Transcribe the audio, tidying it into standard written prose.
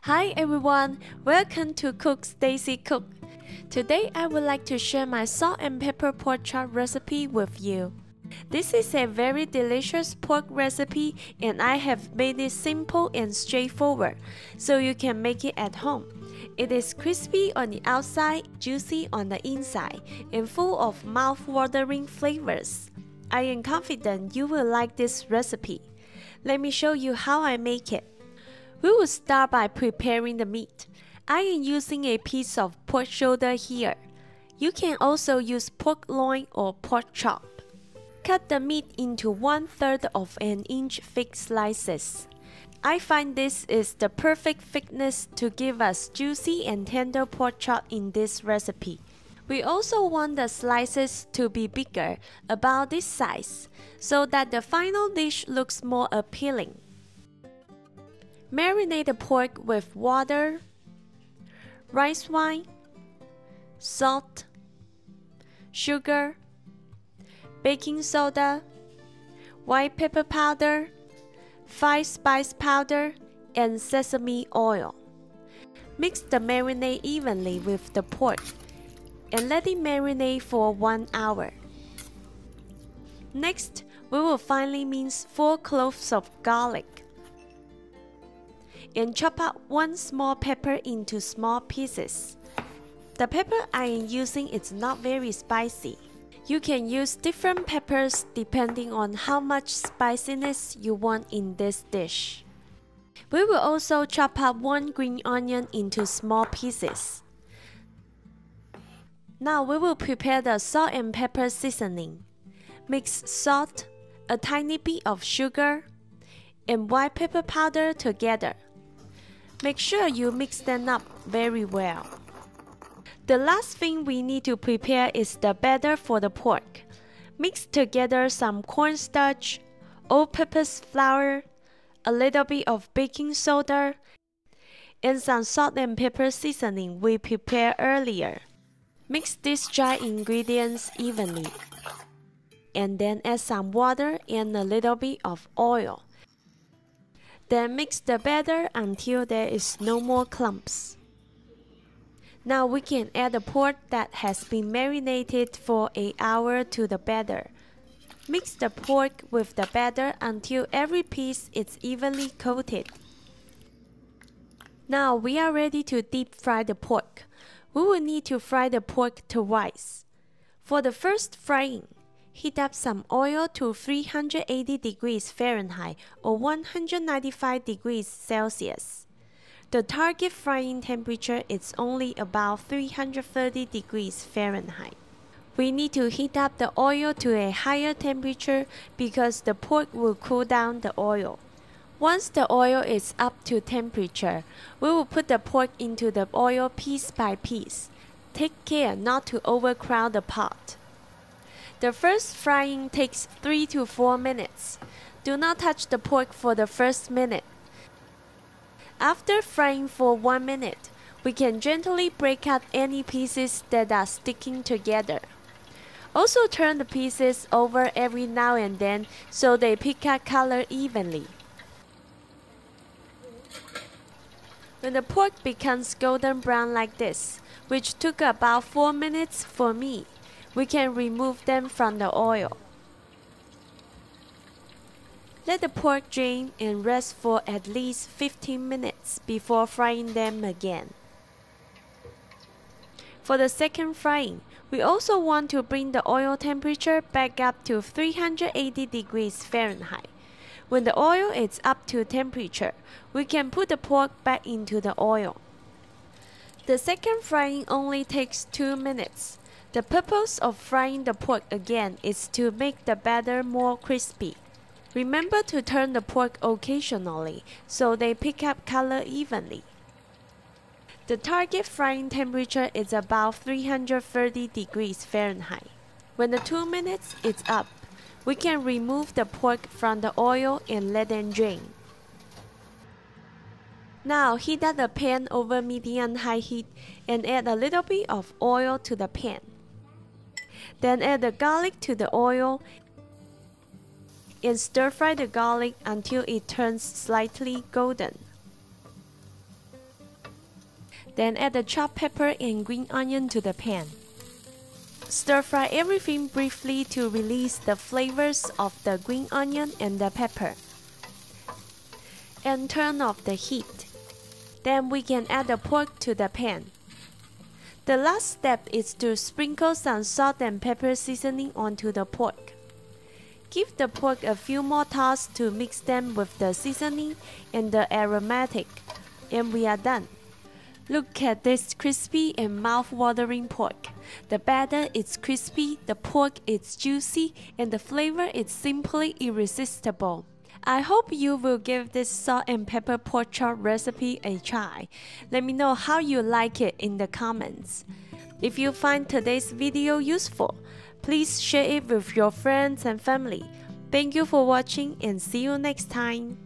Hi everyone, welcome to Cook Stacy Cook. Today I would like to share my salt and pepper pork chop recipe with you. This is a very delicious pork recipe and I have made it simple and straightforward so you can make it at home. It is crispy on the outside, juicy on the inside, and full of mouth-watering flavors. I am confident you will like this recipe. Let me show you how I make it. We will start by preparing the meat. I am using a piece of pork shoulder here. You can also use pork loin or pork chop. Cut the meat into 1/3 of an inch thick slices. I find this is the perfect thickness to give us juicy and tender pork chop in this recipe. We also want the slices to be bigger, about this size, so that the final dish looks more appealing. Marinate the pork with water, rice wine, salt, sugar, baking soda, white pepper powder, 5 spice powder, and sesame oil. Mix the marinade evenly with the pork and let it marinate for 1 hour. Next, we will finely mince 4 cloves of garlic and chop up 1 small pepper into small pieces. The pepper I am using is not very spicy. You can use different peppers depending on how much spiciness you want in this dish. We will also chop up 1 green onion into small pieces. Now we will prepare the salt and pepper seasoning. Mix salt, a tiny bit of sugar, and white pepper powder together. Make sure you mix them up very well. The last thing we need to prepare is the batter for the pork. Mix together some cornstarch, all-purpose flour, a little bit of baking soda, and some salt and pepper seasoning we prepared earlier. Mix these dry ingredients evenly, and then add some water and a little bit of oil. Then mix the batter until there is no more clumps. Now we can add the pork that has been marinated for an hour to the batter. Mix the pork with the batter until every piece is evenly coated. Now we are ready to deep fry the pork. We will need to fry the pork twice. For the first frying, heat up some oil to 380 degrees Fahrenheit or 195 degrees Celsius. The target frying temperature is only about 330 degrees Fahrenheit. We need to heat up the oil to a higher temperature because the pork will cool down the oil. Once the oil is up to temperature, we will put the pork into the oil piece by piece. Take care not to overcrowd the pot. The first frying takes 3 to 4 minutes. Do not touch the pork for the first minute. After frying for 1 minute, we can gently break out any pieces that are sticking together. Also turn the pieces over every now and then so they pick up color evenly. When the pork becomes golden brown like this, which took about 4 minutes for me, we can remove them from the oil. Let the pork drain and rest for at least 15 minutes before frying them again. For the second frying, we also want to bring the oil temperature back up to 380 degrees Fahrenheit. When the oil is up to temperature, we can put the pork back into the oil. The second frying only takes 2 minutes. The purpose of frying the pork again is to make the batter more crispy. Remember to turn the pork occasionally so they pick up color evenly. The target frying temperature is about 330 degrees Fahrenheit. When the 2 minutes is up, we can remove the pork from the oil and let them drain. Now heat up the pan over medium-high heat and add a little bit of oil to the pan. Then add the garlic to the oil and stir-fry the garlic until it turns slightly golden. Then add the chopped pepper and green onion to the pan. Stir fry everything briefly to release the flavors of the green onion and the pepper. And turn off the heat. Then we can add the pork to the pan. The last step is to sprinkle some salt and pepper seasoning onto the pork. Give the pork a few more tosses to mix them with the seasoning and the aromatic, and we are done. Look at this crispy and mouth-watering pork. The batter is crispy, the pork is juicy, and the flavor is simply irresistible. I hope you will give this salt and pepper pork chop recipe a try. Let me know how you like it in the comments. If you find today's video useful, please share it with your friends and family. Thank you for watching and see you next time.